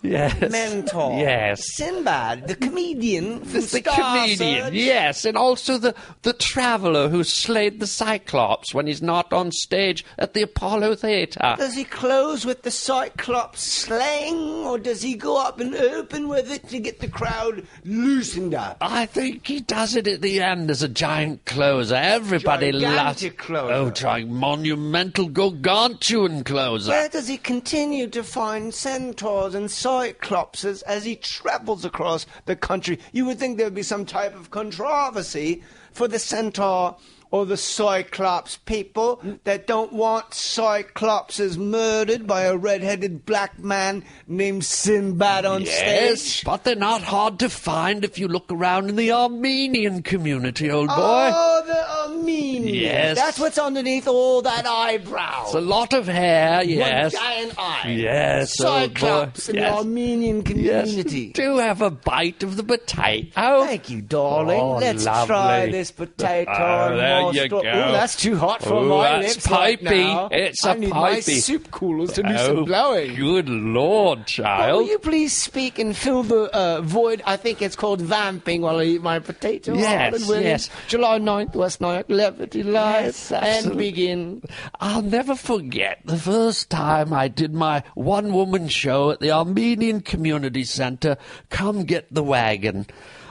Yes. Mentor. Yes. Sinbad, the comedian from The Star comedian, Search. yes, and also the traveller who slayed the Cyclops when he's not on stage at the Apollo Theatre. Does he close with the Cyclops slaying, or does he go up and open with it to get the crowd loosened up? I think he does it at the end as a giant closer. Everybody loves Gigantic closer. Oh, giant monumental gargantuan closer. Where does he continue to find centaurs and cyclopses as he travels across the country? You would think there would be some type of controversy for the centaur or the cyclops people that don't want cyclopses murdered by a red-headed black man named Sinbad on Yes, stage. but they're not hard to find if you look around in the Armenian community, old boy. Oh, the Armenians. Yes. That's what's underneath all that eyebrow. It's a lot of hair, yes. One giant eye. Yes, old boy. Cyclops in the Yes. Armenian community. Yes. Do have a bite of the potato. Thank you, darling. Oh, Let's lovely. try this potato. Oh, and there more you straw- go. Ooh, that's too hot for Ooh, my that's lips right pipey. now. It's I a need my pipey. soup coolers to do Oh, some blowing. Good Lord, Will child. you please speak and fill the void? I think it's called vamping while I eat my potato. Yes, Harlan Williams. yes. July 9th, West Nyack, Levity Live, Yes, and absolutely. begin. I'll never forget the first time I did my one-woman show at the Armenian Community Center, Come Get the Wagon.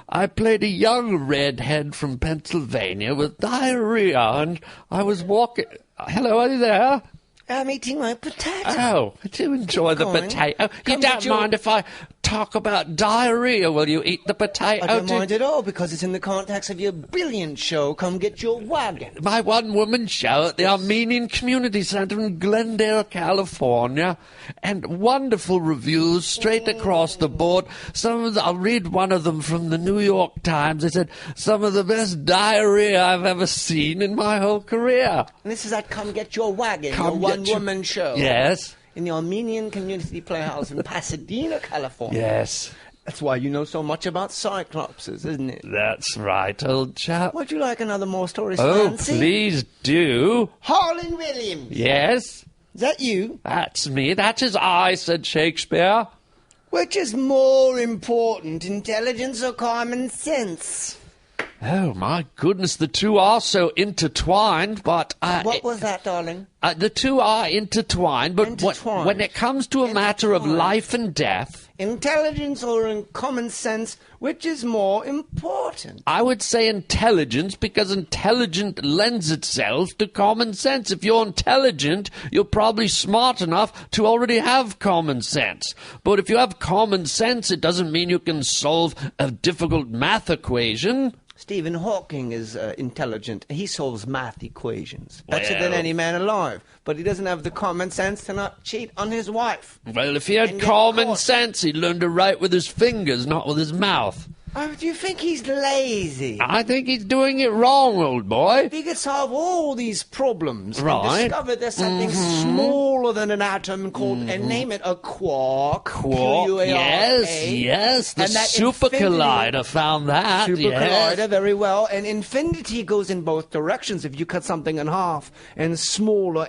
I played a young redhead from Pennsylvania with diarrhea, and I was walking... Hello, are you there? I'm eating my potato. Oh, I do enjoy the going. potato. You Come don't get your- mind if I talk about diarrhea while you eat the potato? I don't do- mind at all because it's in the context of your brilliant show, Come Get Your Wagon. My one-woman show at the Armenian Community Center in Glendale, California, and wonderful reviews straight across the board. I'll read one of them from the New York Times. They said, some of the best diarrhea I've ever seen in my whole career. And this is at Come Get Your Wagon, Come your Get Your- one-woman show. Yes. In the Armenian Community Playhouse in Pasadena, California. Yes. That's why you know so much about cyclopses, isn't it? That's right, old chap. Would you like another more stories, Oh, Nancy? please do. Harlan Williams. Yes. Is that you? That's me. That is I, said Shakespeare. Which is more important, intelligence or common sense? Oh, my goodness, the two are so intertwined, but... What was that, darling? The two are intertwined, but Intertwined. when it comes to a matter of life and death... Intelligence or in common sense, which is more important? I would say intelligence, because intelligent lends itself to common sense. If you're intelligent, you're probably smart enough to already have common sense. But if you have common sense, it doesn't mean you can solve a difficult math equation. Stephen Hawking is intelligent. He solves math equations better Well. than any man alive. But he doesn't have the common sense to not cheat on his wife. Well, if he had And get common caught. sense, he'd learn to write with his fingers, not with his mouth. Oh, do you think he's lazy? I think he's doing it wrong, old boy. If he could solve all these problems Right. and discover there's something smaller than an atom called, and name it a quark. Quark, Q-U-A-R-K. yes, the And that super infinity- collider found that. Super yes. collider, very well. And infinity goes in both directions. If you cut something in half and smaller,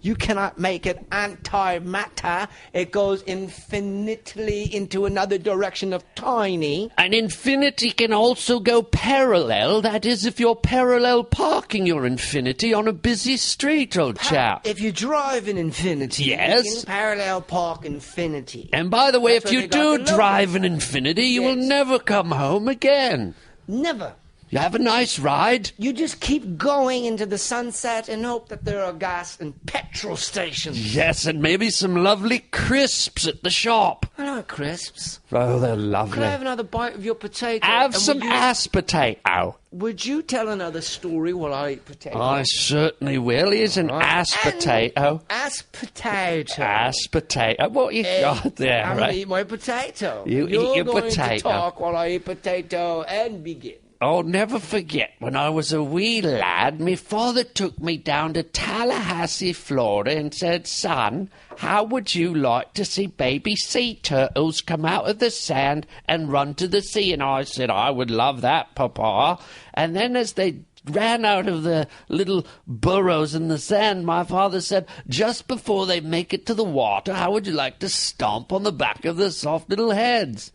you cannot make it antimatter. It goes infinitely into another direction of tiny. And infinity can also go parallel. That is, if you're parallel parking your infinity on a busy street, old chap. If you drive an infinity, Yes. you can parallel park infinity. And by the way, That's if where you they got do the logo drive an from. infinity, you will Yes. never come home again. Never. You have a nice ride. You just keep going into the sunset and hope that there are gas and petrol stations. Yes, and maybe some lovely crisps at the shop. I like crisps. Oh, they're Can lovely. I have another bite of your potato? Have And some would you- ass potato. Would you tell another story while I eat potato? I certainly will. Here's an ass potato. Ass potato. Ass potato. What you got there, I'm right? gonna eat my potato. You You're eat your going potato. to talk while I eat potato and begin. I'll never forget when I was a wee lad, my father took me down to Tallahassee, Florida, and said, "Son, how would you like to see baby sea turtles come out of the sand and run to the sea?" And I said, "I would love that, Papa." And then as they ran out of the little burrows in the sand, my father said, "Just before they make it to the water, how would you like to stomp on the back of their soft little heads?"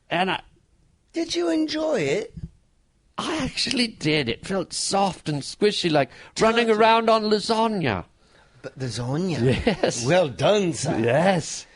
And Did you enjoy it? I actually did. It felt soft and squishy, like running around on lasagna. But lasagna? Yes. Well done, son. Yes.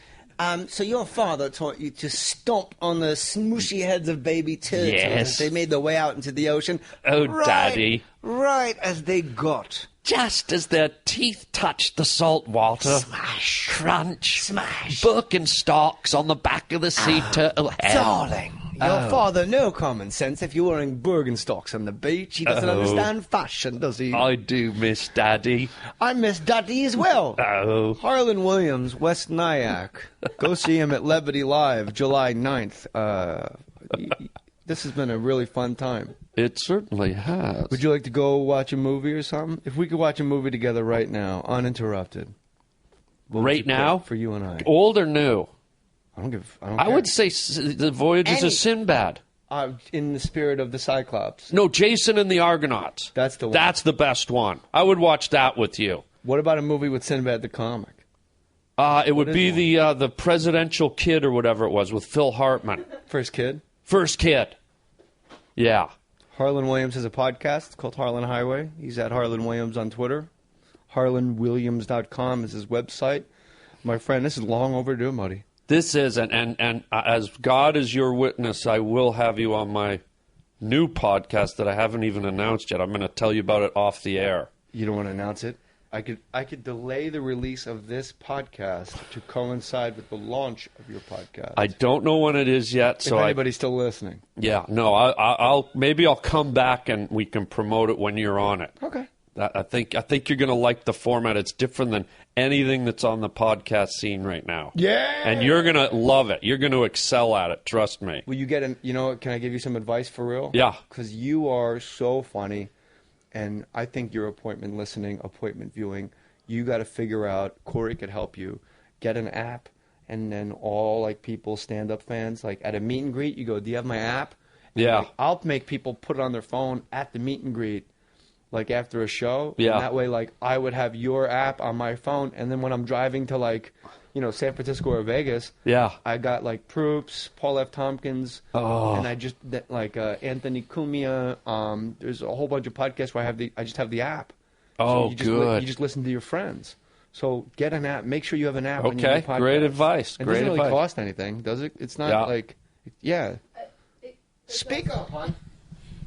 So your father taught you to stomp on the smooshy heads of baby turtles Yes. as they made their way out into the ocean. Oh, Daddy. Right as they got. Just as their teeth touched the salt water. Smash. Crunch. Smash. Birkenstocks on the back of the sea turtle head. Darling. Your father, no common sense. If you're wearing Birkenstocks on the beach, he doesn't understand fashion, does he? I do miss Daddy. I miss Daddy as well. Oh. Harlan Williams, West Nyack. Go see him at Levity Live, July 9th. This has been a really fun time. It certainly has. Would you like to go watch a movie or something? If we could watch a movie together right now, uninterrupted. Right now? For you and I. Old or new? I don't I would say The Voyages of Sinbad. In the spirit of the Cyclops. No, Jason and the Argonauts. That's the one. That's the best one. I would watch that with you. What about a movie with Sinbad the comic? It would be the Presidential Kid or whatever it was with Phil Hartman. First Kid? First Kid. Yeah. Harlan Williams has a podcast. It's called Harlan Highway. He's at Harlan Williams on Twitter. HarlanWilliams.com is his website. My friend, this is long overdue, Muddy. This is, and as God is your witness, I will have you on my new podcast that I haven't even announced yet. I'm going to tell you about it off the air. You don't want to announce it? I could delay the release of this podcast to coincide with the launch of your podcast. I don't know when it is yet. So if anybody's still listening. Yeah, no, I'll maybe I'll come back and we can promote it when you're on it. Okay. I think you're going to like the format. It's different than anything that's on the podcast scene right now. Yeah. And you're going to love it. You're going to excel at it. Trust me. Will you get can I give you some advice for real? Yeah. Because you are so funny, and I think your appointment viewing, you got to figure out, Corey could help you, get an app, and then all like people, stand-up fans, like at a meet and greet, you go, "Do you have my app?" And yeah. Like, I'll make people put it on their phone at the meet and greet. Like after a show, yeah. And that way, like I would have your app on my phone, and then when I'm driving to like, San Francisco or Vegas, yeah, I got like Proops, Paul F. Tompkins, and I just like Anthony Cumia. There's a whole bunch of podcasts where I just have the app. Oh, so good. You just listen to your friends. So get an app. Make sure you have an app. When you're Okay, on great advice. It Great doesn't really advice. cost anything, does it? It's not Speak up, hon.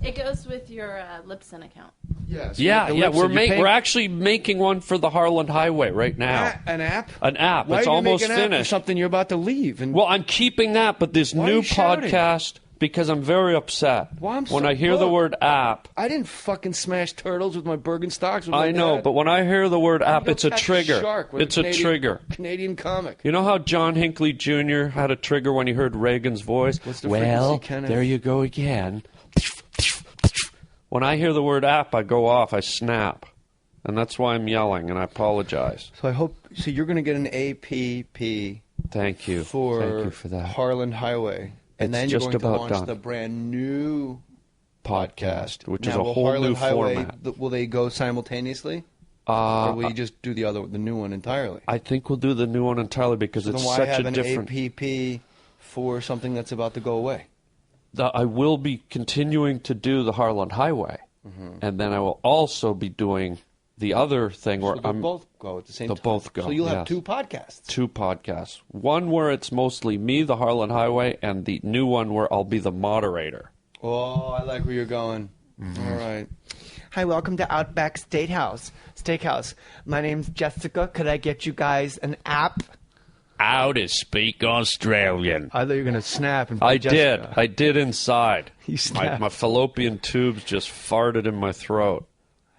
It goes with your Libsyn account. Yeah. So Yeah. We're actually making one for the Harlan Highway right now. An app? An app. Why It's are you almost making an app for finished. something you're about to leave. And Well, I'm keeping that, but this Why are new you shouting? podcast, because I'm very upset. Well, when I hear the word app, I didn't fucking smash turtles with my Birkenstocks. With I my know, dad. but when I hear the word app, You it's a catch trigger. shark with It's a trigger. Canadian comic. You know how John Hinckley Jr. had a trigger when he heard Reagan's voice? What's the Well, frequency, Kenneth? there you go again. When I hear the word app, I go off, I snap. And that's why I'm yelling, and I apologize. So I hope. So you're going to get an APP. Thank you. For Thank you for that. Harlan Highway, and It's then you're just going to about launch done. the brand new podcast, which now, is a will whole Harlan new Highway, format. Will they go simultaneously, or will you just do the new one entirely? I think we'll do the new one entirely because So it's then why such have a an different. APP for something that's about to go away? I will be continuing to do the Harlan Highway, and then I will also be doing the other thing where So they'll I'm both go at the same they'll time. both go. So you'll have yes. two podcasts. Two podcasts. One where it's mostly me, the Harlan Highway, and the new one where I'll be the moderator. Oh, I like where you're going. All right. Hi, welcome to Outback Steakhouse. My name's Jessica. Could I get you guys an app? How to speak Australian. I thought you were going to snap. And I Jessica. did. I did inside. You my snapped. fallopian tubes just farted in my throat.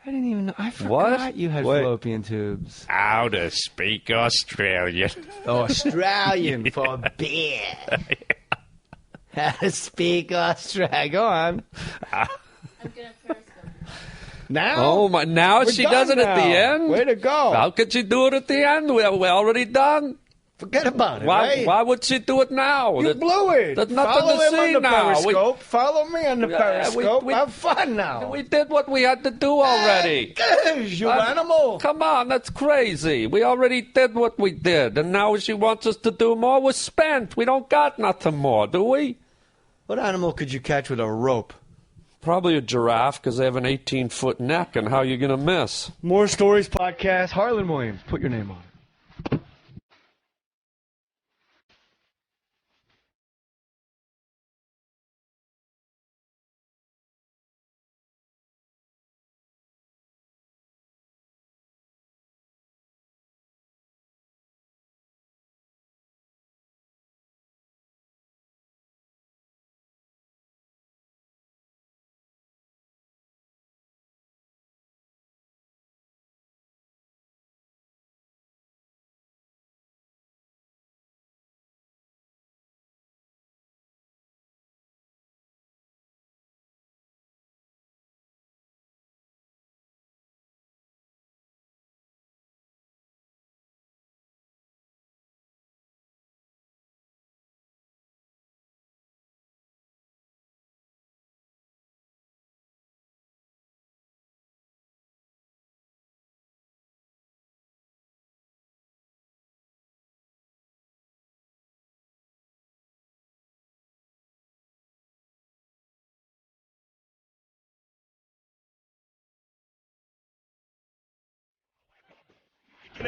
I didn't even know. I forgot What? you had Wait. fallopian tubes. How to speak Australian. Oh, Australian for beer. How to speak Australian. Go on. I'm gonna periscope. Now? Oh my! Now We're she done does it at the now. end. Way to go! How could she do it at the end? We're already done. Forget about it. Why? Right? Why would she do it now? You blew it. There's nothing Follow to him see on the now. Periscope. Follow me on the Periscope. Have fun now. We did what we had to do already. You animal. Come on, that's crazy. We already did what we did, and now she wants us to do more. We're spent. We don't got nothing more, do we? What animal could you catch with a rope? Probably a giraffe, because they have an 18-foot neck, and how you going to miss? More Stories Podcast. Harlan Williams. Put your name on it.